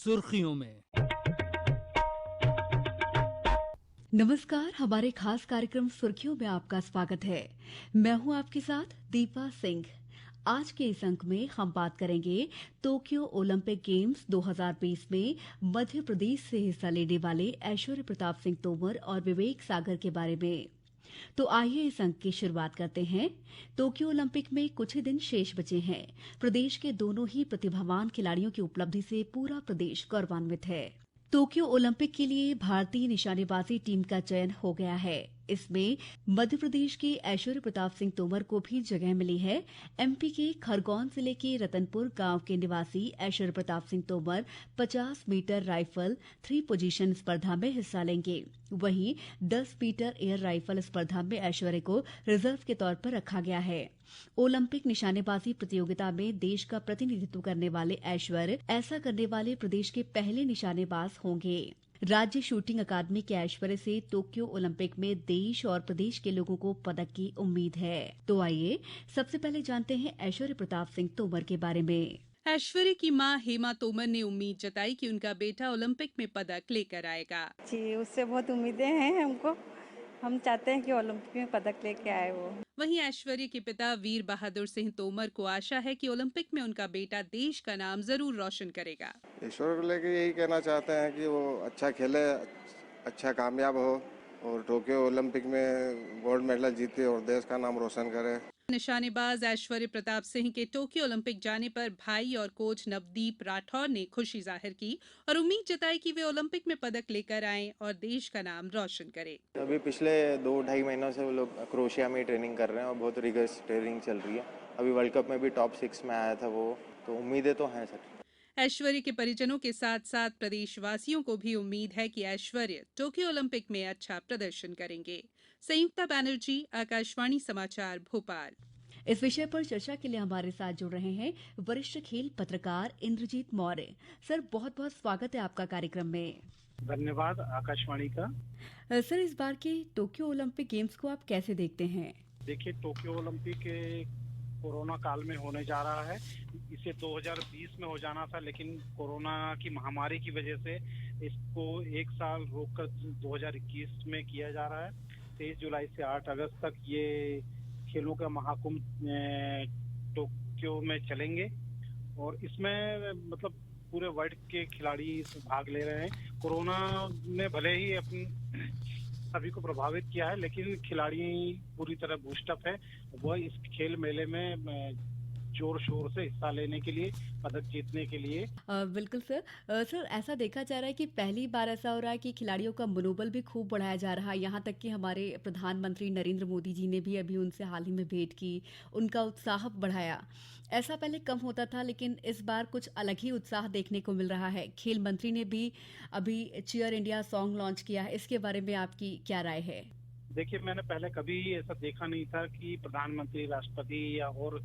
सुर्खियों में। नमस्कार, हमारे खास कार्यक्रम सुर्खियों में आपका स्वागत है। मैं हूं आपके साथ दीपा सिंह। आज के इस अंक में हम बात करेंगे टोक्यो ओलंपिक गेम्स 2020 में मध्य प्रदेश से हिस्सा लेने वाले ऐश्वर्य प्रताप सिंह तोमर और विवेक सागर के बारे में। तो आइए इस अंक की शुरुआत करते हैं। टोक्यो ओलंपिक में कुछ ही दिन शेष बचे हैं। प्रदेश के दोनों ही प्रतिभावान खिलाड़ियों की उपलब्धि से पूरा प्रदेश गौरवान्वित है। टोक्यो ओलंपिक के लिए भारतीय निशानेबाजी टीम का चयन हो गया है। इसमें मध्य प्रदेश के ऐश्वर्य प्रताप सिंह तोमर को भी जगह मिली है। एमपी के खरगोन जिले के रतनपुर गांव के निवासी Aishwarya Pratap Singh Tomar 50 metre rifle 3 position स्पर्धा में हिस्सा लेंगे। वहीं 10 मीटर एयर राइफल स्पर्धा में ऐश्वर्य को रिजर्व के तौर पर रखा गया है। ओलंपिक निशानेबाजी प्रतियोगिता में देश का प्रतिनिधित्व करने वाले ऐश्वर्य ऐसा करने वाले प्रदेश के पहले निशानेबाज होंगे। राज्य शूटिंग अकादमी के ऐश्वर्य से टोक्यो ओलंपिक में देश और प्रदेश के लोगों को पदक की उम्मीद है। तो आइए सबसे पहले जानते हैं ऐश्वर्य प्रताप सिंह तोमर के बारे में। ऐश्वर्य की मां हेमा तोमर ने उम्मीद जताई कि उनका बेटा ओलंपिक में पदक लेकर आएगा। जी, उससे बहुत उम्मीदें हैं हमको। हम चाहते हैं कि ओलंपिक में पदक लेके आए वो। वहीं ऐश्वर्य के पिता वीर बहादुर सिंह तोमर को आशा है कि ओलंपिक में उनका बेटा देश का नाम जरूर रोशन करेगा। ईश्वर को लेके यही कहना चाहते हैं कि वो अच्छा खेले, अच्छा कामयाब हो और टोक्यो ओलंपिक में गोल्ड मेडल जीते और देश का नाम रोशन करे। निशानेबाज ऐश्वर्य प्रताप सिंह के टोक्यो ओलंपिक जाने पर भाई और कोच नवदीप राठौर ने खुशी जाहिर की और उम्मीद जताई कि वे ओलंपिक में पदक लेकर आएं और देश का नाम रोशन करें। अभी पिछले 2-2.5 महीनों से वो लोग क्रोएशिया में ट्रेनिंग कर रहे हैं और बहुत रिगर्स ट्रेनिंग चल रही है। अभी वर्ल्ड कप में भी टॉप 6 में आया था वो, तो उम्मीदें तो हैं सर। ऐश्वर्य के परिजनों के साथ साथ प्रदेशवासियों को भी उम्मीद है कि ऐश्वर्य टोक्यो ओलंपिक में अच्छा प्रदर्शन करेंगे। संयुक्ता बनर्जी, आकाशवाणी समाचार, भोपाल। इस विषय पर चर्चा के लिए हमारे साथ जुड़ रहे हैं वरिष्ठ खेल पत्रकार इंद्रजीत मौर्य। सर, बहुत बहुत स्वागत है आपका कार्यक्रम में। धन्यवाद आकाशवाणी का। सर, इस बार के टोक्यो ओलंपिक गेम्स को आप कैसे देखते हैं? देखिए, टोक्यो ओलंपिक कोरोना काल में होने जा रहा है। इसे 2020 में हो जाना था, लेकिन कोरोना की महामारी की वजह से इसको एक साल रोककर 2021 में किया जा रहा है। 23 जुलाई से 8 अगस्त तक ये खेलों का महाकुंभ टोक्यो में चलेंगे और इसमें मतलब पूरे वर्ल्ड के खिलाड़ी भाग ले रहे हैं। कोरोना ने भले ही अपनी सभी को प्रभावित किया है, लेकिन खिलाड़ी पूरी तरह बूस्टअप है। वह इस खेल मेले में जोर शोर से हिस्सा लेने के लिए, पदक जीतने के लिए। बिल्कुल सर। सर, ऐसा देखा जा रहा है कि पहली बार ऐसा हो रहा है कि खिलाड़ियों का मनोबल भी खूब बढ़ाया जा रहा है। यहाँ तक कि हमारे प्रधानमंत्री नरेंद्र मोदी जी ने भी अभी उनसे हाल ही में भेंट की, उनका उत्साह बढ़ाया। ऐसा पहले कम होता था, लेकिन इस बार कुछ अलग ही उत्साह देखने को मिल रहा है। खेल मंत्री ने भी अभी चीयर इंडिया सॉन्ग लॉन्च किया है। इसके बारे में आपकी क्या राय है? देखिए, मैंने पहले कभी ऐसा देखा नहीं था कि प्रधानमंत्री, राष्ट्रपति या और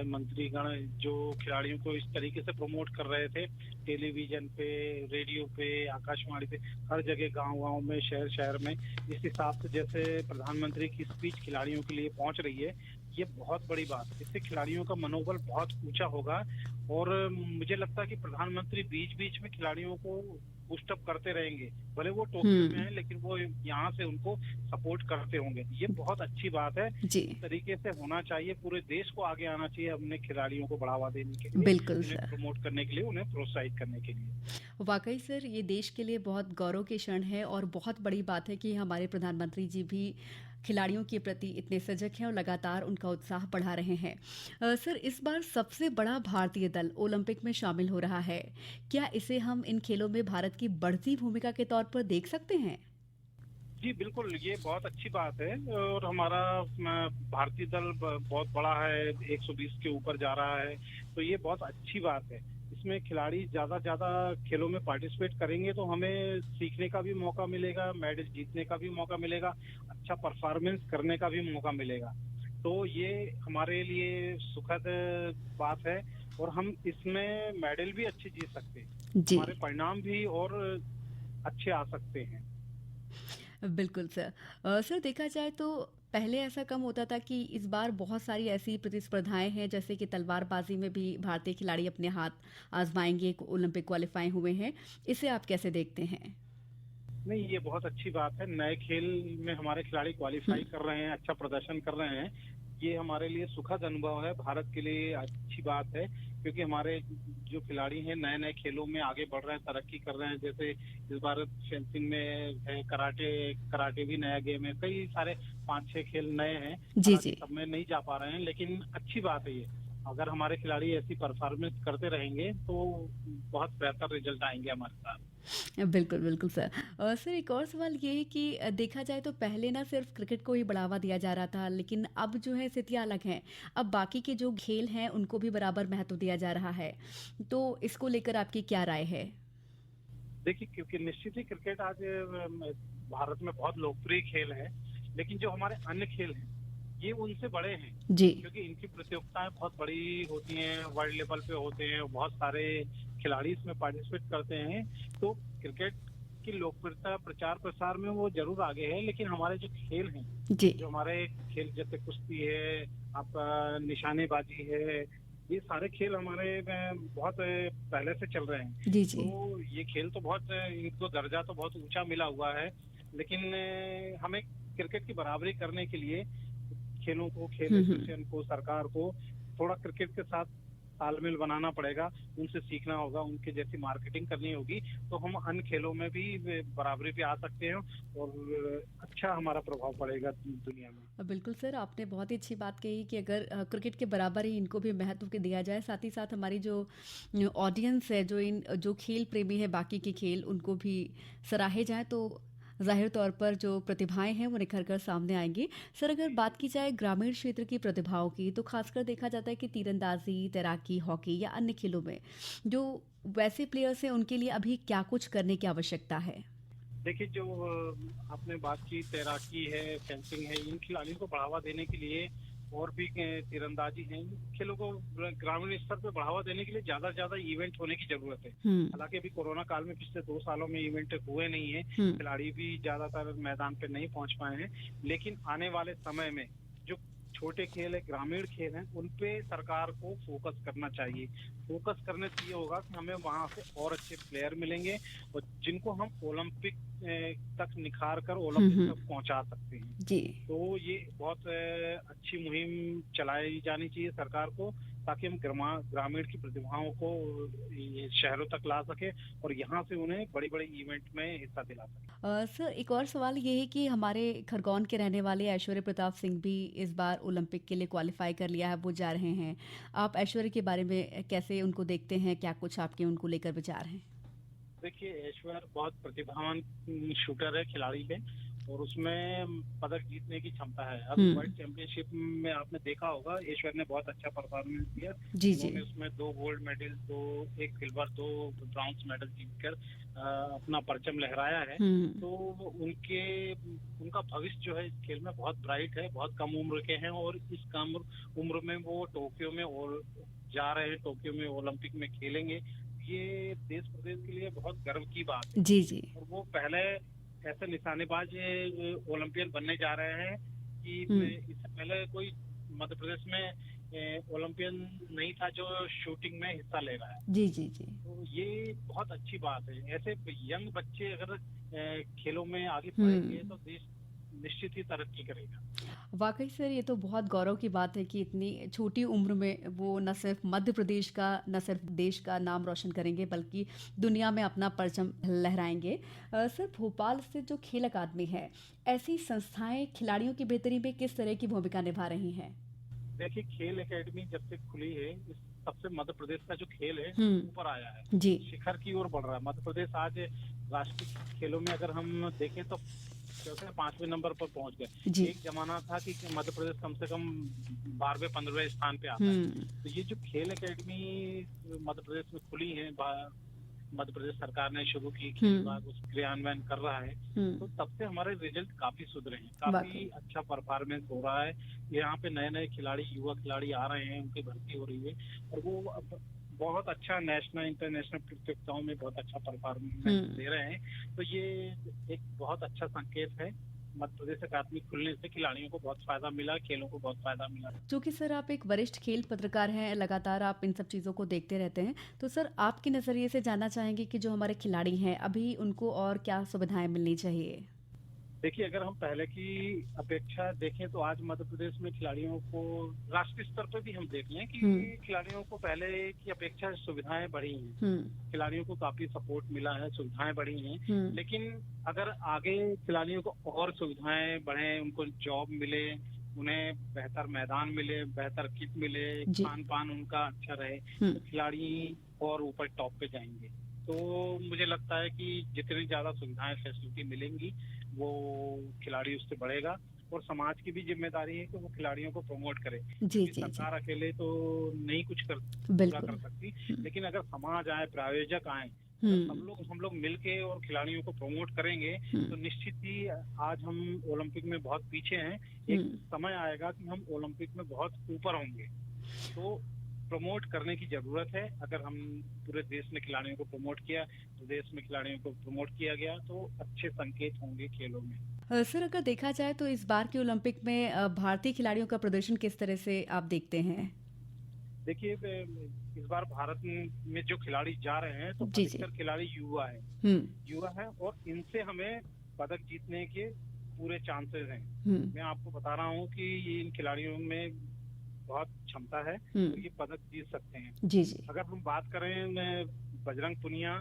मंत्रीगण जो खिलाड़ियों को इस तरीके से प्रमोट कर रहे थे। टेलीविजन पे, रेडियो पे, आकाशवाणी पे, हर जगह, गांव-गांव में, शहर-शहर में इस हिसाब से जैसे प्रधानमंत्री की स्पीच खिलाड़ियों के लिए पहुंच रही है, ये बहुत बड़ी बात है। इससे खिलाड़ियों का मनोबल बहुत ऊंचा होगा और मुझे लगता है कि प्रधानमंत्री बीच-बीच में खिलाड़ियों को बूस्टअप करते रहेंगे। भले वो टोक्यो में है, लेकिन वो यहाँ से उनको सपोर्ट करते होंगे। ये बहुत अच्छी बात है। इस तरीके से होना चाहिए। पूरे देश को आगे आना चाहिए अपने खिलाड़ियों को बढ़ावा देने के लिए, बिल्कुल उन्हें सर। प्रमोट करने के लिए, उन्हें प्रोत्साहित करने के लिए। वाकई सर, ये देश के लिए बहुत गौरव की क्षण है और बहुत बड़ी बात है कि हमारे प्रधानमंत्री जी भी खिलाड़ियों के प्रति इतने सजग हैं और लगातार उनका उत्साह बढ़ा रहे हैं। सर, इस बार सबसे बड़ा भारतीय दल ओलंपिक में शामिल हो रहा है। क्या इसे हम इन खेलों में भारत की बढ़ती भूमिका के तौर पर देख सकते हैं? जी बिल्कुल, ये बहुत अच्छी बात है और हमारा भारतीय दल बहुत बड़ा है, 120 के ऊपर जा रहा है, तो ये बहुत अच्छी बात है। इसमें खिलाड़ी ज्यादा खेलों में पार्टिसिपेट करेंगे तो हमें सीखने का भी मौका मिलेगा, मेडल जीतने का भी मौका मिलेगा, अच्छा परफॉर्मेंस करने का भी मौका मिलेगा। तो ये हमारे लिए सुखद बात है और हम इसमें मेडल भी अच्छे जीत सकते हैं। हमारे परिणाम भी और अच्छे आ सकते हैं। बिल्कुल सर। सर, देखा जाए तो पहले ऐसा कम होता था कि इस बार बहुत सारी ऐसी प्रतिस्पर्धाएं हैं, जैसे कि तलवारबाजी में भी भारतीय खिलाड़ी अपने हाथ आजमाएंगे, ओलंपिक क्वालिफाई हुए हैं। इसे आप कैसे देखते हैं? नहीं, ये बहुत अच्छी बात है। नए खेल में हमारे खिलाड़ी क्वालिफाई कर रहे हैं, अच्छा प्रदर्शन कर रहे हैं। ये हमारे लिए सुखद अनुभव है, भारत के लिए अच्छी बात है, क्योंकि हमारे जो खिलाड़ी हैं नए नए खेलों में आगे बढ़ रहे हैं, तरक्की कर रहे हैं। जैसे इस बार फेंसिंग में है, कराटे कराटे भी नया गेम है, कई सारे 5-6 खेल नए हैं। जी हालांकि जी। सब में नहीं जा पा रहे हैं, लेकिन अच्छी बात है ये। अगर हमारे खिलाड़ी ऐसी परफॉर्मेंस करते रहेंगे तो बहुत बेहतर रिजल्ट आएंगे हमारे साथ। बिल्कुल, बिल्कुल सर। सर, एक और सवाल ये है कि देखा जाए तो पहले ना सिर्फ क्रिकेट को ही बढ़ावा दिया जा रहा था, लेकिन अब जो है स्थितियाँ अलग हैं। अब बाकी के जो खेल हैं उनको भी बराबर महत्व दिया जा रहा है। तो इसको लेकर आपकी क्या राय है? देखिए, क्योंकि निश्चित ही क्रिकेट आज भारत में बहुत लोकप्रिय खेल है, लेकिन जो हमारे अन्य खेल हैं ये उनसे बड़े हैं, जी। क्योंकि इनकी प्रतियोगिताएं बहुत बड़ी होती हैं, वर्ल्ड लेवल पे होते हैं, बहुत सारे खिलाड़ी इसमें पार्टिसिपेट करते हैं। तो क्रिकेट की लोकप्रियता प्रचार प्रसार में वो जरूर आगे है, लेकिन हमारे जो खेल हैं, जी। जो हमारे खेल जैसे कुश्ती है, आपका निशानेबाजी है, ये सारे खेल हमारे में बहुत पहले से चल रहे हैं। जी जी। तो ये खेल तो बहुत इनको दर्जा तो बहुत ऊंचा मिला हुआ है, लेकिन हमें क्रिकेट की बराबरी करने के लिए खेलों को, खेल एसोसिएशन को, सरकार को थोड़ा क्रिकेट के साथ तालमेल बनाना पड़ेगा, उनसे सीखना होगा, उनके जैसी मार्केटिंग करनी होगी, तो हम अन्य खेलों में भी बराबरी पे आ सकते हैं और अच्छा हमारा प्रभाव पड़ेगा दुनिया में। बिल्कुल सर, आपने बहुत ही अच्छी बात कही कि अगर क्रिकेट के बराबर ही इनको भी महत्व के दिया जाए, साथ ही साथ हमारी जो ऑडियंस है, जो खेल प्रेमी है, बाकी के खेल उनको भी सराहे जाए, तो जाहिर तौर पर जो प्रतिभाएं हैं वो निखर कर सामने आएंगी। सर, अगर बात की जाए ग्रामीण क्षेत्र की प्रतिभाओं की, तो खासकर देखा जाता है कि तीरंदाजी, तैराकी, हॉकी या अन्य खेलों में जो वैसे प्लेयर्स हैं उनके लिए अभी क्या कुछ करने की आवश्यकता है? देखिए, जो आपने बात की, तैराकी है, फेंसिंग है, इन खिलाड़ियों को बढ़ावा देने के लिए, और भी तीरंदाजी है, इन खेलों को ग्रामीण स्तर पे बढ़ावा देने के लिए ज्यादा से ज्यादा इवेंट होने की जरूरत है। हालांकि अभी कोरोना काल में पिछले 2 सालों में इवेंट हुए नहीं है, खिलाड़ी भी ज्यादातर मैदान पे नहीं पहुंच पाए हैं, लेकिन आने वाले समय में जो छोटे खेल है, ग्रामीण खेल हैं, उन पे सरकार को फोकस करना चाहिए। फोकस करने से ये होगा कि हमें वहां से और अच्छे प्लेयर मिलेंगे, और जिनको हम ओलंपिक तक निखार कर ओलंपिक तक पहुंचा सकते हैं। जी। तो ये बहुत अच्छी मुहिम चलाई जानी चाहिए सरकार को, ताकि हम ग्रामीण की प्रतिभाओं को ये शहरों तक ला सके और यहाँ से उन्हें बड़ी बड़ी इवेंट में हिस्सा दिला सके। सर, एक और सवाल ये है कि हमारे खरगोन के रहने वाले ऐश्वर्य प्रताप सिंह भी इस बार ओलंपिक के लिए क्वालिफाई कर लिया है, वो जा रहे हैं। आप ऐश्वर्य के बारे में कैसे उनको देखते हैं? क्या कुछ आपके उनको लेकर विचार हैं? देखिए, ऐश्वर्य बहुत प्रतिभावान शूटर है, खिलाड़ी है, और उसमें पदक जीतने की क्षमता है। अब वर्ल्ड चैंपियनशिप में आपने देखा होगा, ऐश्वर्य ने बहुत अच्छा परफॉर्मेंस दिया। जी जी। उन्होंने उसमें 2 gold medal, 1 silver, 2 bronze medal जीतकर अपना परचम लहराया है। तो उनका भविष्य जो है इस खेल में बहुत ब्राइट है, बहुत कम उम्र के हैं, और इस कम उम्र में वो टोक्यो में और जा रहे हैं, टोक्यो में ओलंपिक में खेलेंगे। ये देश प्रदेश के लिए बहुत गर्व की बात है। जी जी। और वो पहले ऐसे निशानेबाज ओलंपियन बनने जा रहे हैं कि इससे पहले कोई मध्य प्रदेश में ओलंपियन नहीं था जो शूटिंग में हिस्सा ले रहा है। जी जी जी। तो ये बहुत अच्छी बात है। ऐसे यंग बच्चे अगर खेलों में आगे बढ़ेंगे तो देश निश्चित ही तरक्की करेगा। वाकई सर, ये तो बहुत गौरव की बात है कि इतनी छोटी उम्र में वो न सिर्फ मध्य प्रदेश का, न सिर्फ देश का नाम रोशन करेंगे, बल्कि दुनिया में अपना परचम लहराएंगे। सर, भोपाल स्थित जो खेल अकादमी है, ऐसी संस्थाएं खिलाड़ियों की बेहतरी में किस तरह की भूमिका निभा रही हैं? देखिए, खेल एकेडमी जब से खुली है, तब से मध्य प्रदेश का जो खेल है ऊपर आया है, जी। शिखर की ओर बढ़ रहा है। मध्य प्रदेश आज राष्ट्रीय खेलों में अगर हम देखें तो 5वें नंबर पर पहुंच गए। एक जमाना था कि मध्य प्रदेश कम से कम 12वें-15वें स्थान पे आता है। तो ये जो खेल एकेडमी मध्य प्रदेश में खुली है, मध्य प्रदेश सरकार ने शुरू की, खेल विभाग उस क्रियान्वयन कर रहा है, तो तब से हमारे रिजल्ट काफी सुधरे हैं, काफी अच्छा परफॉर्मेंस हो रहा है। यहाँ पे नए नए खिलाड़ी, युवा खिलाड़ी आ रहे हैं, उनकी भर्ती हो रही है, और वो अब बहुत अच्छा नेशनल इंटरनेशनल प्रतियोगिताओं में बहुत अच्छा परफॉर्मेंस दे रहे हैं। तो ये एक बहुत अच्छा संकेत है मध्य प्रदेश अकादमी खुलने से खिलाड़ियों को बहुत फायदा मिला, खेलों को बहुत फायदा मिला। चूंकि सर आप एक वरिष्ठ खेल पत्रकार हैं, लगातार आप इन सब चीज़ों को देखते रहते हैं, तो सर आपके नज़रिए से जानना चाहेंगे कि जो हमारे खिलाड़ी हैं अभी उनको और क्या सुविधाएं मिलनी चाहिए। देखिए, अगर हम पहले की अपेक्षा देखें तो आज मध्य प्रदेश में खिलाड़ियों को राष्ट्रीय स्तर पर भी हम देख लें कि खिलाड़ियों को पहले की अपेक्षा सुविधाएं बढ़ी हैं। खिलाड़ियों को काफी सपोर्ट मिला है, सुविधाएं बढ़ी हैं। लेकिन अगर आगे खिलाड़ियों को और सुविधाएं बढ़े, उनको जॉब मिले, उन्हें बेहतर मैदान मिले, बेहतर किट मिले, खान पान उनका अच्छा रहे, तो खिलाड़ी और ऊपर टॉप पे जाएंगे। तो मुझे लगता है कि जितनी ज्यादा सुविधाएं फैसिलिटी मिलेंगी वो खिलाड़ी उससे बढ़ेगा, और समाज की भी जिम्मेदारी है कि वो खिलाड़ियों को प्रमोट करे। सरकार अकेले तो नहीं कुछ पूरा कर सकती, लेकिन अगर समाज आए, प्रायोजक आए, तो हम लोग मिलके और खिलाड़ियों को प्रमोट करेंगे तो निश्चित ही आज हम ओलंपिक में बहुत पीछे हैं, एक समय आएगा कि हम ओलंपिक में बहुत ऊपर होंगे। तो प्रमोट करने की जरूरत है। अगर हम पूरे देश में खिलाड़ियों को प्रमोट किया, तो देश में खिलाड़ियों को प्रमोट किया गया तो अच्छे संकेत होंगे खेलों में। सर अगर देखा जाए तो इस बार के ओलंपिक में भारतीय खिलाड़ियों का प्रदर्शन किस तरह से आप देखते हैं? देखिए, इस बार भारत में जो खिलाड़ी जा रहे हैं तो अधिकतर खिलाड़ी युवा है और इनसे हमें पदक जीतने के पूरे चांसेस हैं। मैं आपको बता रहा हूँ कि इन खिलाड़ियों में बहुत क्षमता है, तो ये पदक जीत सकते हैं। अगर हम बात करें बजरंग पुनिया,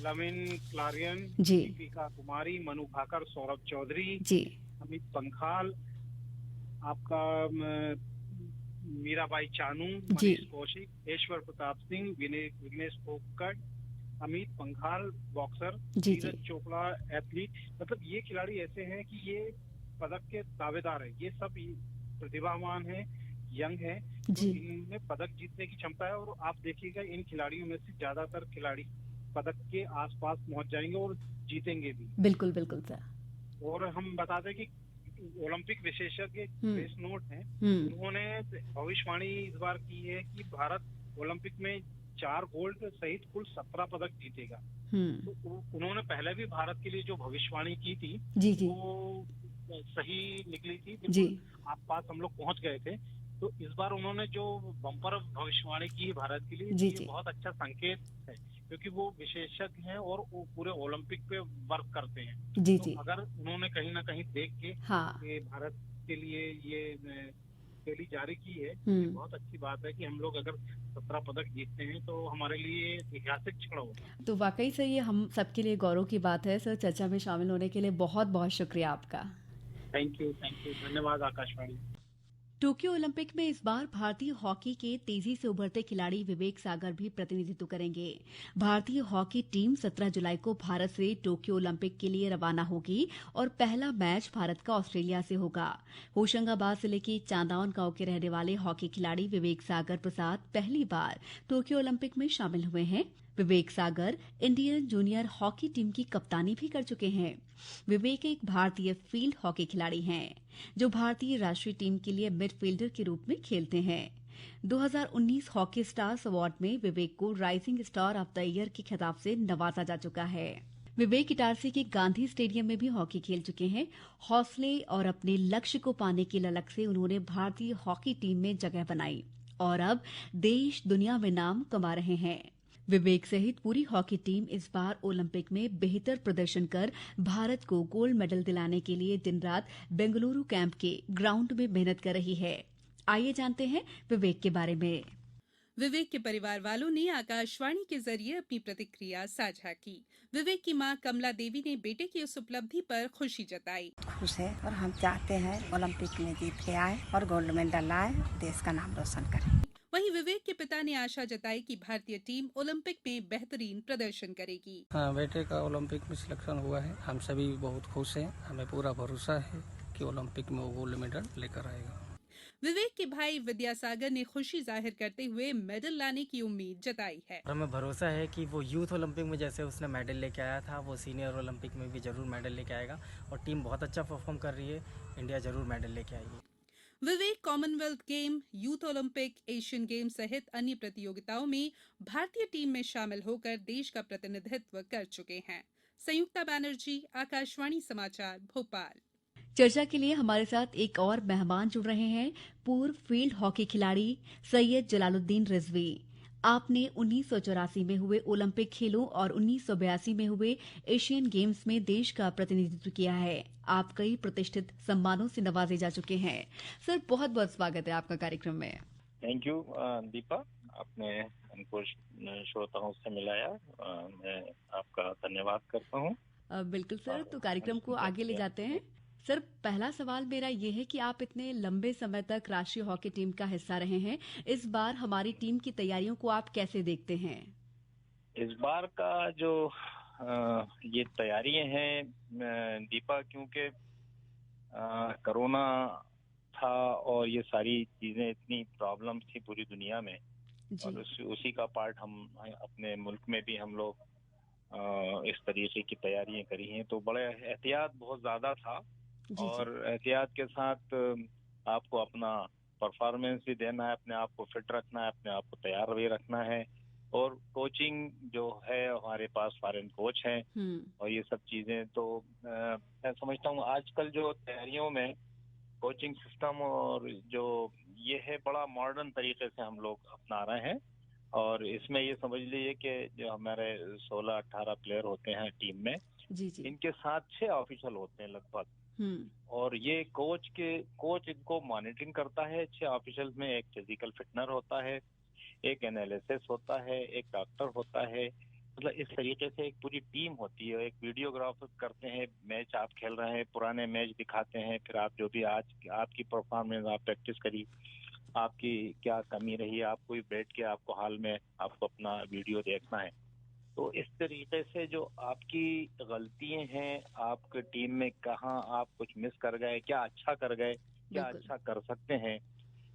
लविन क्लारियन, दीपिका कुमारी, मनु भाकर, सौरभ चौधरी, अमित पंघाल, आपका मीराबाई चानू, मनीष कौशिक, ऐश्वर्य प्रताप सिंह, विघ्नेश फोकट, अमित पंघाल बॉक्सर, नीरज चोपड़ा एथलीट, मतलब ये खिलाड़ी ऐसे हैं कि ये पदक के दावेदार है। ये सब प्रतिभावान है, यंग है, तो इनमें पदक जीतने की क्षमता है। और आप देखिएगा इन खिलाड़ियों में से ज्यादातर खिलाड़ी पदक के आसपास पहुंच जाएंगे और जीतेंगे भी। बिल्कुल बिल्कुल सर। और हम बता दें कि ओलंपिक विशेषज्ञ ग्रेस नोट हैं, उन्होंने भविष्यवाणी इस बार की है कि भारत ओलंपिक में 4 गोल्ड सहित कुल 17 पदक जीतेगा। तो उन्होंने पहले भी भारत के लिए जो भविष्यवाणी की थी वो सही निकली थी, आप पास हम लोग पहुंच गए थे। तो इस बार उन्होंने जो बम्पर भविष्यवाणी की है भारत के लिए, ये बहुत अच्छा संकेत है, क्योंकि वो विशेषज्ञ हैं और वो पूरे ओलंपिक पे वर्क करते हैं। तो अगर उन्होंने कहीं ना कहीं देख के भारत के लिए ये रैली जारी की है, ये बहुत अच्छी बात है कि हम लोग अगर 17 पदक जीतते हैं तो हमारे लिए ऐतिहासिक क्षण होगा। तो वाकई से ये हम सबके लिए गौरव की बात है। सर, चर्चा में शामिल होने के लिए बहुत बहुत शुक्रिया आपका। थैंक यू, धन्यवाद आकाशवाणी। टोक्यो ओलंपिक में इस बार भारतीय हॉकी के तेजी से उभरते खिलाड़ी विवेक सागर भी प्रतिनिधित्व करेंगे। भारतीय हॉकी टीम 17 जुलाई को भारत से टोक्यो ओलंपिक के लिए रवाना होगी और पहला मैच भारत का ऑस्ट्रेलिया से होगा। होशंगाबाद जिले के चांदौन गांव के रहने वाले हॉकी खिलाड़ी विवेक सागर प्रसाद पहली बार टोक्यो ओलंपिक में शामिल हुए हैं। Vivek Sagar Indian junior hockey team की कप्तानी भी कर चुके हैं। विवेक एक भारतीय फील्ड हॉकी खिलाड़ी हैं, जो भारतीय राष्ट्रीय टीम के लिए मिडफील्डर के रूप में खेलते हैं। 2019 हॉकी स्टार्स अवार्ड में विवेक को rising star of the year के खिताब से नवाजा जा चुका है। विवेक इटारसी के गांधी स्टेडियम में भी हॉकी खेल चुके हैं। हौसले और अपने लक्ष्य को पाने की ललक से उन्होंने भारतीय हॉकी टीम में जगह बनाई और अब देश दुनिया में नाम कमा रहे हैं। विवेक सहित पूरी हॉकी टीम इस बार ओलंपिक में बेहतर प्रदर्शन कर भारत को गोल्ड मेडल दिलाने के लिए दिन रात बेंगलुरु कैंप के ग्राउंड में मेहनत कर रही है। आइए जानते हैं विवेक के बारे में। विवेक के परिवार वालों ने आकाशवाणी के जरिए अपनी प्रतिक्रिया साझा की। विवेक की मां कमला देवी ने बेटे की उस उपलब्धि पर खुशी जताई। खुश है और हम चाहते हैं ओलंपिक में जीत के आए और गोल्ड मेडल लाए, देश का नाम रोशन करें। वहीं विवेक के पिता ने आशा जताई कि भारतीय टीम ओलंपिक में बेहतरीन प्रदर्शन करेगी। हाँ, बेटे का ओलंपिक में सिलेक्शन हुआ है, हम सभी बहुत खुश हैं। हमें पूरा भरोसा है कि ओलंपिक में वो गोल्ड मेडल लेकर आएगा। विवेक के भाई विद्यासागर ने खुशी जाहिर करते हुए मेडल लाने की उम्मीद जताई है। हमें भरोसा है कि वो यूथ ओलंपिक में जैसे उसने मेडल लेके आया था, वो सीनियर ओलंपिक में भी जरूर मेडल लेके आएगा और टीम बहुत अच्छा परफॉर्म कर रही है, इंडिया जरूर मेडल लेके आएगी। Vivek Commonwealth game, youth Olympic, Asian game सहित अन्य प्रतियोगिताओं में भारतीय टीम में शामिल होकर देश का प्रतिनिधित्व कर चुके हैं। संयुक्ता बनर्जी, आकाशवाणी समाचार, भोपाल। चर्चा के लिए हमारे साथ एक और मेहमान जुड़ रहे हैं, पूर्व फील्ड हॉकी खिलाड़ी सैयद जलालुद्दीन रिजवी। आपने 1984 में हुए ओलंपिक खेलों और 1982 में हुए एशियन गेम्स में देश का प्रतिनिधित्व किया है। आप कई प्रतिष्ठित सम्मानों से नवाजे जा चुके हैं। सर, बहुत बहुत स्वागत है आपका कार्यक्रम में। थैंक यू दीपा, आपने हमको श्रोताओं से मिलाया। मैं आपका धन्यवाद करता हूँ। बिल्कुल सर, तो कार्यक्रम को आगे ले जाते हैं। सर, पहला सवाल मेरा ये है कि आप इतने लंबे समय तक राष्ट्रीय हॉकी टीम का हिस्सा रहे हैं। इस बार हमारी टीम की तैयारियों को आप कैसे देखते हैं? इस बार का जो ये तैयारियां हैं दीपा, क्योंकि कोरोना था और ये सारी चीजें, इतनी प्रॉब्लम थी पूरी दुनिया में, और उसी का पार्ट हम अपने मुल्क में भी हम लोग इस तरीके की तैयारियां करी हैं। तो बड़े एहतियात बहुत ज्यादा था, और एहतियात के साथ आपको अपना परफॉर्मेंस भी देना है, अपने आप को फिट रखना है, अपने आप को तैयार भी रखना है। और कोचिंग जो है, हमारे पास फॉरेन कोच हैं और ये सब चीजें, तो मैं समझता हूँ आजकल जो तैयारियों में कोचिंग सिस्टम और जो ये है, बड़ा मॉडर्न तरीके से हम लोग अपना रहे हैं। और इसमें ये समझ लीजिए कि जो हमारे 16-18 प्लेयर होते हैं टीम में, इनके साथ 6 ऑफिशियल होते हैं लगभग, और ये कोच इनको मॉनिटरिंग करता है। 6 ऑफिशियल में एक फिजिकल फिटनर होता है, एक एनालिसिस होता है, एक डॉक्टर होता है। मतलब इस तरीके से एक पूरी टीम होती है। एक वीडियोग्राफर करते हैं, मैच आप खेल रहे हैं, पुराने मैच दिखाते हैं, फिर आप जो भी आज आपकी परफॉर्मेंस, आप प्रैक्टिस करी, आपकी क्या कमी रही, आपको बैठ के आपको हाल में आपको अपना वीडियो देखना है। तो इस तरीके से जो आपकी गलतियां हैं, आपके टीम में कहाँ आप कुछ मिस कर गए, क्या अच्छा कर गए, क्या अच्छा कर सकते हैं,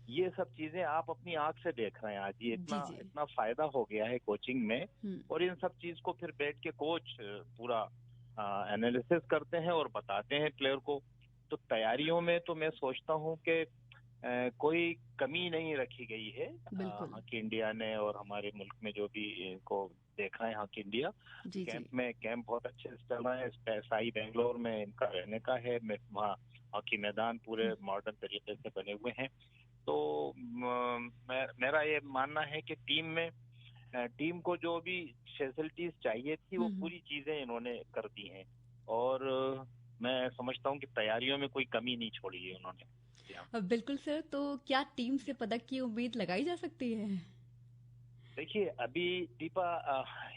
ये सब चीजें आप अपनी आंख से देख रहे हैं आज। ये इतना फायदा हो गया है कोचिंग में, और इन सब चीज को फिर बैठ के कोच पूरा एनालिसिस करते हैं और बताते हैं प्लेयर को। तो तैयारियों में तो मैं सोचता हूँ कि कोई कमी नहीं रखी गई है हॉकी इंडिया ने, और हमारे मुल्क में जो भी इनको देख रहे हैं हॉकी इंडिया कैंप बहुत अच्छे से चल रहा है। SAI बेंगलोर में इनका रहने का है, वहाँ हॉकी मैदान पूरे मॉडर्न तरीके से बने हुए हैं। तो मेरा ये मानना है कि टीम को जो भी फैसिलिटीज चाहिए थी, वो पूरी चीजें इन्होंने कर दी हैं, और मैं समझता हूँ कि तैयारियों में कोई कमी नहीं छोड़ी है उन्होंने। बिल्कुल सर, तो क्या टीम से पदक की उम्मीद लगाई जा सकती है? देखिए, अभी दीपा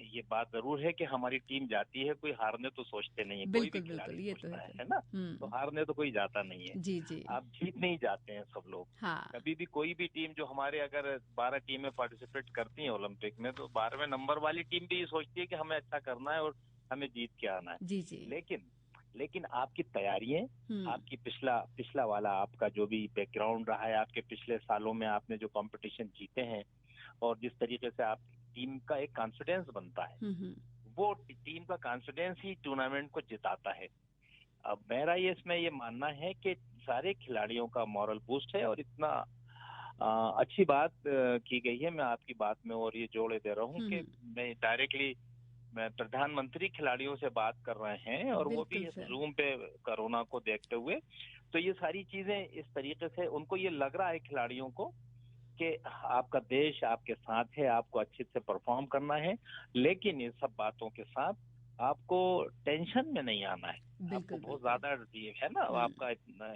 ये बात जरूर है कि हमारी टीम जाती है, कोई हारने तो सोचते नहीं है, कोई भी खिलाड़ी ये सोचता है ना, तो हारने तो कोई जाता नहीं है। जी। आप जीत नहीं जाते हैं सब लोग। कभी भी कोई भी टीम जो हमारे अगर 12 टीमें पार्टिसिपेट करती हैं ओलंपिक में, तो 12वें नंबर वाली टीम भी ये सोचती है कि हमें अच्छा करना है और हमें जीत के आना है। जी। लेकिन आपकी तैयारियां, आपकी पिछला वाला आपका जो भी बैकग्राउंड रहा है, आपके पिछले सालों में आपने जो कंपटीशन जीते हैं, और जिस तरीके से आप टीम का एक कॉन्फिडेंस बनता है, वो टीम का कॉन्फिडेंस ही टूर्नामेंट को जिताता है। अब मेरा इसमें ये मानना है कि सारे खिलाड़ियों का मॉरल बूस्ट है, और इतना अच्छी बात की गई है। मैं आपकी बात में और ये जोड़े दे रहा हूँ कि मैं डायरेक्टली प्रधानमंत्री खिलाड़ियों से बात कर रहे हैं, और वो भी जूम पे कोरोना को देखते हुए। तो ये सारी चीजें इस तरीके से उनको ये लग रहा है खिलाड़ियों को कि आपका देश आपके साथ है, आपको अच्छे से परफॉर्म करना है, लेकिन इन सब बातों के साथ आपको टेंशन में नहीं आना है। आपको बहुत ज्यादा है ना, आपका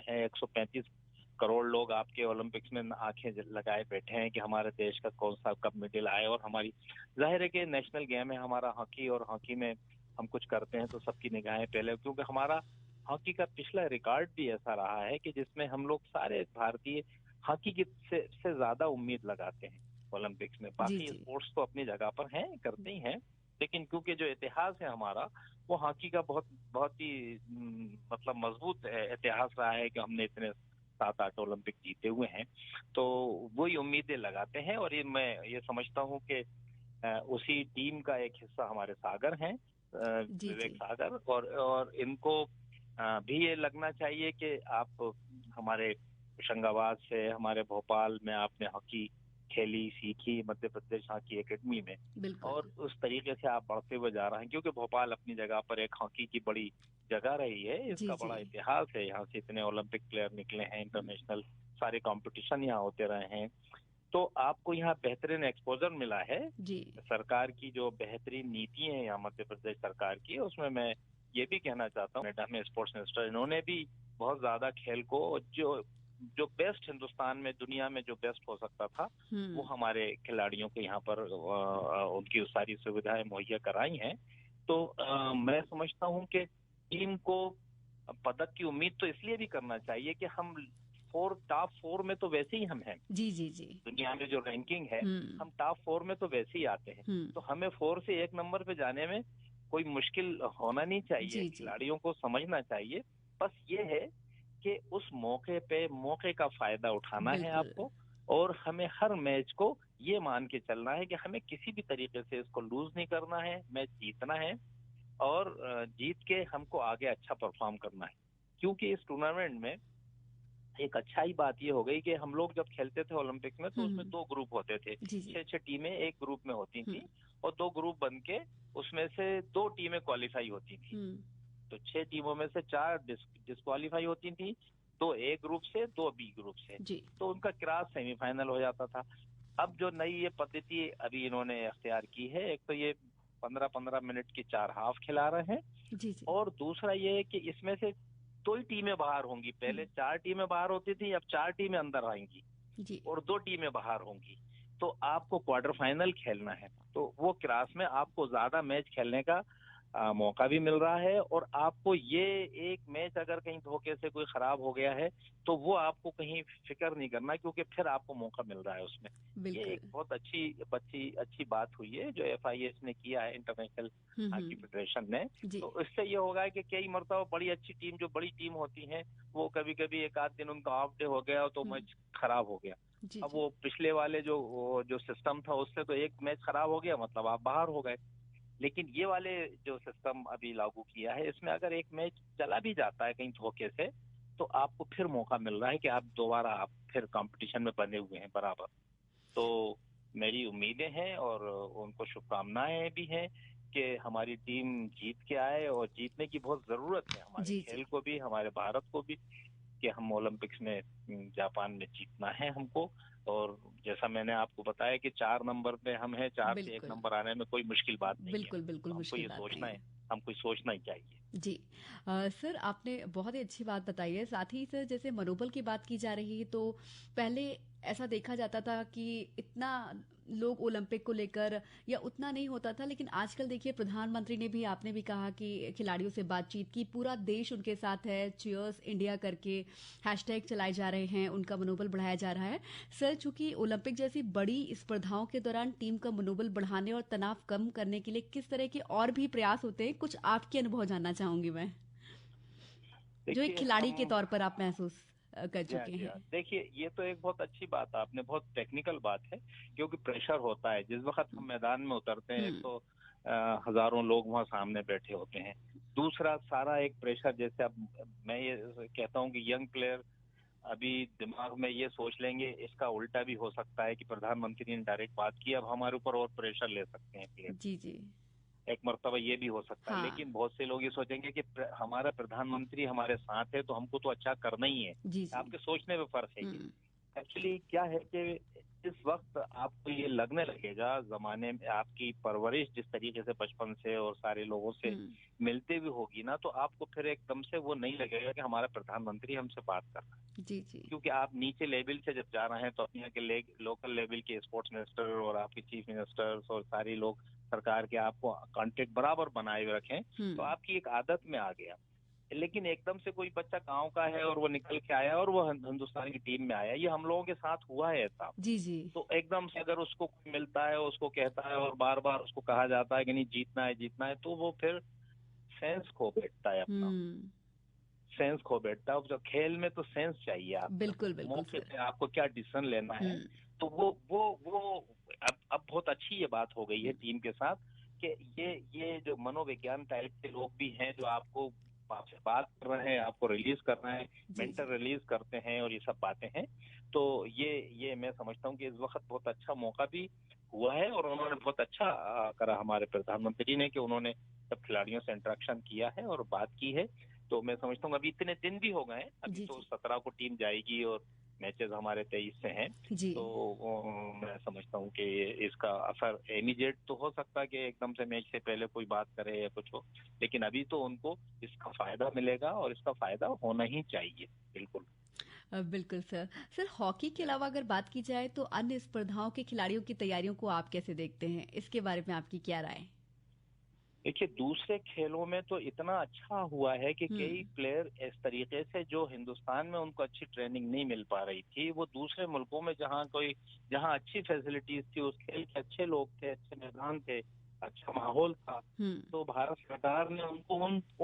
है 135 करोड़ लोग आपके ओलंपिक्स में आंखें लगाए बैठे हैं कि हमारे देश का कौन सा कब मेडल आए। और हमारी जाहिर है कि नेशनल गेम है हमारा हॉकी, और हॉकी में हम कुछ करते हैं तो सबकी निगाहें पहले, क्योंकि हमारा हॉकी का पिछला रिकॉर्ड भी ऐसा रहा है कि जिसमें हम लोग सारे भारतीय हॉकी की से ज्यादा उम्मीद लगाते हैं ओलंपिक्स में। बाकी स्पोर्ट्स तो अपनी जगह पर हैं, करते ही हैं, लेकिन क्योंकि जो इतिहास है हमारा, वो हॉकी का बहुत ही मतलब मजबूत इतिहास रहा है कि हमने इतने 7-8 ओलंपिक जीते हुए हैं, तो वही उम्मीदें लगाते हैं। और मैं ये समझता हूँ कि उसी टीम का एक हिस्सा हमारे सागर हैं, विवेक सागर, और इनको भी ये लगना चाहिए कि आप हमारे होशंगाबाद से, हमारे भोपाल में आपने हॉकी खेली सीखी मध्य प्रदेश हॉकी एकेडमी में, बिल्कुल। और उस तरीके से आप बढ़ते हुए जा रहे हैं, क्योंकि भोपाल अपनी जगह पर एक हॉकी की बड़ी जगह रही है, जी, इसका बड़ा जी। इतिहास है, यहाँ से इतने ओलंपिक प्लेयर निकले हैं, इंटरनेशनल सारे कंपटीशन यहाँ होते रहे हैं, तो आपको यहाँ बेहतरीन एक्सपोजर मिला है। जी। सरकार की जो बेहतरीन नीति है यहाँ मध्य प्रदेश सरकार की, उसमें मैं ये भी कहना चाहता हूँ, कनाडा में स्पोर्ट्स मिनिस्टर इन्होंने भी बहुत ज्यादा खेल को जो जो बेस्ट हिंदुस्तान में दुनिया में जो बेस्ट हो सकता था वो हमारे खिलाड़ियों को यहाँ पर उनकी सारी सुविधाएं मुहैया कराई हैं। तो मैं समझता हूँ कि टीम को पदक की उम्मीद तो इसलिए भी करना चाहिए कि हम टॉप 4 में तो वैसे ही हम हैं, जी जी जी। दुनिया में जो रैंकिंग है हम टॉप 4 में तो वैसे ही आते हैं, तो हमें 4 से 1 नंबर पे जाने में कोई मुश्किल होना नहीं चाहिए। खिलाड़ियों को समझना चाहिए, बस ये है कि उस मौके का फायदा उठाना है आपको, और हमें हर मैच को ये मान के चलना है कि हमें किसी भी तरीके से इसको लूज नहीं करना है, मैच जीतना है, और जीत के हमको आगे अच्छा परफॉर्म करना है। क्योंकि इस टूर्नामेंट में एक अच्छा ही बात ये हो गई कि हम लोग जब खेलते थे ओलंपिक्स में तो उसमें 2 ग्रुप होते थे, 6 टीमें एक ग्रुप में होती थी, और 2 ग्रुप बन के उसमें से 2 टीमें क्वालिफाई होती थी। तो 6 टीमों में से 4 डिस्क्वालीफाई होती थी, 2 ए ग्रुप से, 2 बी ग्रुप से, तो उनका क्रॉस सेमीफाइनल हो जाता था। अब जो नई ये पद्धति अभी इन्होंने अख्तियार की है, एक तो ये 15-15 मिनट की 4 हाफ खिला रहे हैं, और दूसरा ये है कि इसमें से 2 ही टीमें बाहर होंगी। पहले 4 टीमें बाहर होती थी, अब 4 टीमें अंदर आएंगी और 2 टीमें बाहर होंगी। तो आपको क्वार्टर फाइनल खेलना है, तो वो क्लास में आपको ज्यादा मैच खेलने का मौका भी मिल रहा है, और आपको ये एक मैच अगर कहीं धोखे से कोई खराब हो गया है तो वो आपको कहीं फिक्र नहीं करना, क्योंकि फिर आपको मौका मिल रहा है उसमें। ये एक बहुत अच्छी बात हुई है जो FIS ने किया है, इंटरनेशनल हॉकी फेडरेशन ने। तो इससे ये होगा कि कई मरतबा बड़ी अच्छी टीम, जो बड़ी टीम होती है, वो कभी कभी एक आध दिन उनका ऑफ डे हो गया तो मैच खराब हो गया। अब वो पिछले वाले जो सिस्टम था उससे तो एक मैच खराब हो गया मतलब आप बाहर हो गए, लेकिन ये वाले जो सिस्टम अभी लागू किया है, इसमें अगर एक मैच चला भी जाता है कहीं धोखे से, तो आपको फिर मौका मिल रहा है कि आप दोबारा आप फिर कंपटीशन में बने हुए हैं बराबर। तो मेरी उम्मीदें हैं और उनको शुभकामनाएं भी हैं कि हमारी टीम जीत के आए, और जीतने की बहुत जरूरत है हमारे खेल को भी, हमारे भारत को भी, कि हम ओलंपिक्स में जापान में जीतना है हमको। और जैसा मैंने आपको बताया कि 4 नंबर पे हम हैं, 4 से 1 नंबर आने में कोई मुश्किल बात नहीं है। बिल्कुल हमको ये सोचना है, हमको सोचना ही चाहिए। जी सर, आपने बहुत ही अच्छी बात बताई है। साथ ही सर, जैसे मनोबल की बात की जा रही है, तो पहले ऐसा देखा जाता था कि इतना लोग ओलंपिक को लेकर या उतना नहीं होता था, लेकिन आजकल देखिए प्रधानमंत्री ने भी, आपने भी कहा कि खिलाड़ियों से बातचीत की, पूरा देश उनके साथ है, चीयर्स इंडिया करके हैशटैग चलाए जा रहे हैं, उनका मनोबल बढ़ाया जा रहा है। सर, चूंकि ओलंपिक जैसी बड़ी स्पर्धाओं के दौरान टीम का मनोबल बढ़ाने और तनाव कम करने के लिए किस तरह के और भी प्रयास होते हैं, कुछ आपके अनुभव जानना चाहूंगी मैं, जो एक खिलाड़ी के तौर पर आप महसूस कर चुके हैं। देखिए, ये तो एक बहुत अच्छी बात आपने, बहुत टेक्निकल बात है, क्योंकि प्रेशर होता है जिस वक्त हम मैदान में उतरते हैं तो हजारों लोग वहाँ सामने बैठे होते हैं। दूसरा सारा एक प्रेशर, जैसे अब मैं ये कहता हूँ कि यंग प्लेयर अभी दिमाग में ये सोच लेंगे, इसका उल्टा भी हो सकता है कि प्रधानमंत्री ने डायरेक्ट बात की, अब हमारे ऊपर और प्रेशर ले सकते हैं प्लेयर। जी। एक मर्तबा ये भी हो सकता है, लेकिन बहुत से लोग ये सोचेंगे कि हमारा प्रधानमंत्री हमारे साथ है तो हमको तो अच्छा करना ही है। आपके सोचने में फर्क है। एक्चुअली क्या है कि इस वक्त आपको ये लगने लगेगा, जमाने में आपकी परवरिश जिस तरीके से बचपन से और सारे लोगों से मिलते भी होगी ना, तो आपको फिर एकदम से वो नहीं लगेगा कि हमारा प्रधानमंत्री हमसे बात कर रहा है। जी। क्योंकि आप नीचे लेवल से जब जा रहे हैं तो अपने के लोकल लेवल के स्पोर्ट्स मिनिस्टर और आपके चीफ मिनिस्टर्स और सारे लोग सरकार के आपको कांटेक्ट बराबर बनाए हुए रखें, तो आपकी एक आदत में आ गया। लेकिन एकदम से कोई बच्चा गांव का है और वो निकल के आया और वो हिंदुस्तान की टीम में आया, ये हम लोगों के साथ हुआ है ऐसा। जी। तो एकदम से अगर उसको मिलता है, उसको कहता है और बार बार उसको कहा जाता है कि नहीं जीतना है, तो वो फिर सेंस खो बैठता है, अपना सेंस खो बैठता है। जो खेल में तो सेंस चाहिए आपको, बिल्कुल मौके पे आपको क्या डिसीजन लेना है। तो वो अब बहुत अच्छी ये बात हो गई है टीम के साथ कि ये जो मनोविज्ञान टाइप के लोग भी हैं जो आपको आपसे बात कर रहे हैं, आपको रिलीज कर रहे हैं, मेंटल रिलीज करते हैं और ये सब बातें हैं। तो ये मैं समझता हूँ कि इस वक्त बहुत अच्छा मौका भी हुआ है और उन्होंने बहुत अच्छा करा हमारे प्रधानमंत्री ने कि उन्होंने सब खिलाड़ियों से इंटरेक्शन किया है और बात की है। तो मैं समझता हूँ अभी इतने दिन भी हो गए हैं, अभी तो 17 को टीम जाएगी और मैचेस हमारे 23 से हैं। तो मैं समझता हूँ कि इसका असर इमीडिएट तो हो सकता है कि एकदम से मैच से पहले कोई बात करे या कुछ हो, लेकिन अभी तो उनको इसका फायदा मिलेगा और इसका फायदा होना ही चाहिए। बिल्कुल बिल्कुल सर हॉकी के अलावा अगर बात की जाए तो अन्य स्पर्धाओं के खिलाड़ियों की तैयारियों को आप कैसे देखते हैं, इसके बारे में आपकी क्या राय? देखिए, दूसरे खेलों में तो इतना अच्छा हुआ है कि कई प्लेयर इस तरीके से जो हिंदुस्तान में उनको अच्छी ट्रेनिंग नहीं मिल पा रही थी, वो दूसरे मुल्कों में जहां अच्छी फैसिलिटीज थी, उस खेल के अच्छे लोग थे, अच्छे मैदान थे, अच्छा माहौल था, तो भारत सरकार ने उनको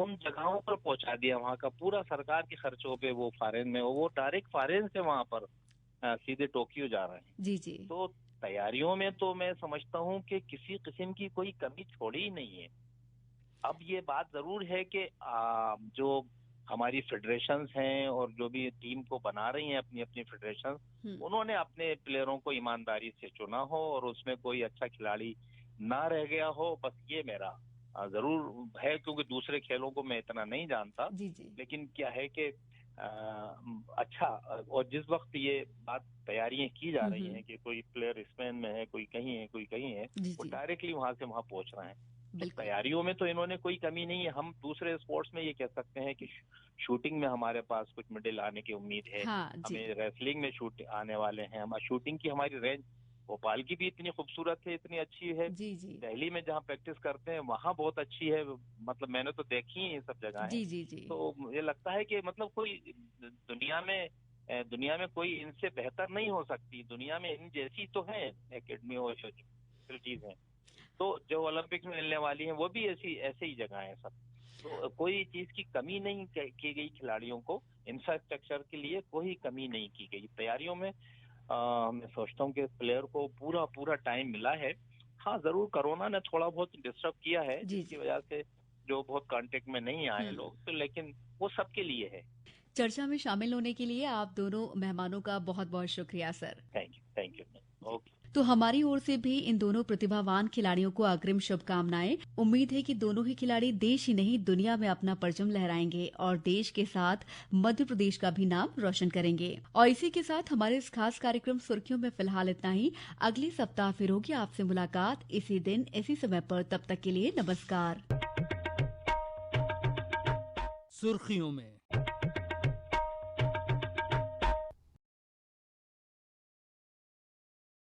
उन जगहों पर पहुंचा दिया। वहाँ का पूरा सरकार के खर्चों पे वो फॉरेन में, वो डायरेक्ट फॉरेन से वहां पर सीधे टोक्यो जा रहे हैं। जी। तो तैयारियों में तो मैं समझता हूँ कि किसी किस्म की कोई कमी छोड़ी ही नहीं है। अब ये बात जरूर है कि जो हमारी फेडरेशंस हैं और जो भी टीम को बना रही हैं अपनी अपनी फेडरेशन, उन्होंने अपने प्लेयरों को ईमानदारी से चुना हो और उसमें कोई अच्छा खिलाड़ी ना रह गया हो, बस ये मेरा जरूर है, क्योंकि दूसरे खेलों को मैं इतना नहीं जानता। लेकिन क्या है कि अच्छा, और जिस वक्त ये बात तैयारियां की जा रही हैं कि कोई प्लेयर स्पेन में है, कोई कहीं है, कोई कहीं है, वो डायरेक्टली वहां से वहां पहुंच रहे हैं। तो तैयारियों में तो इन्होंने कोई कमी नहीं है। हम दूसरे स्पोर्ट्स में ये कह सकते हैं कि शूटिंग में हमारे पास कुछ मेडल आने की उम्मीद है। हमें रेसलिंग में शूट आने वाले हैं। शूटिंग की हमारी रेंज भोपाल की भी इतनी खूबसूरत है, इतनी अच्छी है। दिल्ली में जहाँ प्रैक्टिस करते हैं वहाँ बहुत अच्छी है, मतलब मैंने तो देखी है ये सब जगह है। तो मुझे लगता है कि मतलब कोई दुनिया में कोई इनसे बेहतर नहीं हो सकती। दुनिया में इन जैसी तो है एकेडमी और फैसिलिटीज हैं, तो जो ओलंपिक में मिलने वाली हैं वो भी ऐसे ही जगह है सब। तो कोई चीज की कमी नहीं की गई खिलाड़ियों को, इंफ्रास्ट्रक्चर के लिए कोई कमी नहीं की गई तैयारियों में। मैं सोचता हूँ कि प्लेयर को पूरा टाइम मिला है। हाँ, जरूर कोरोना ने थोड़ा बहुत डिस्टर्ब किया है, जिसकी वजह से जो बहुत कांटेक्ट में नहीं आए लोग, तो लेकिन वो सबके लिए है। चर्चा में शामिल होने के लिए आप दोनों मेहमानों का बहुत बहुत शुक्रिया सर। Thank you. ओके। तो हमारी ओर से भी इन दोनों प्रतिभावान खिलाड़ियों को अग्रिम शुभकामनाएं। उम्मीद है कि दोनों ही खिलाड़ी देश ही नहीं दुनिया में अपना परचम लहराएंगे और देश के साथ मध्य प्रदेश का भी नाम रोशन करेंगे। और इसी के साथ हमारे इस खास कार्यक्रम सुर्खियों में फिलहाल इतना ही। अगले सप्ताह फिर होगी आपसे मुलाकात इसी दिन इसी समय पर। तब तक के लिए नमस्कार। सुर्खियों में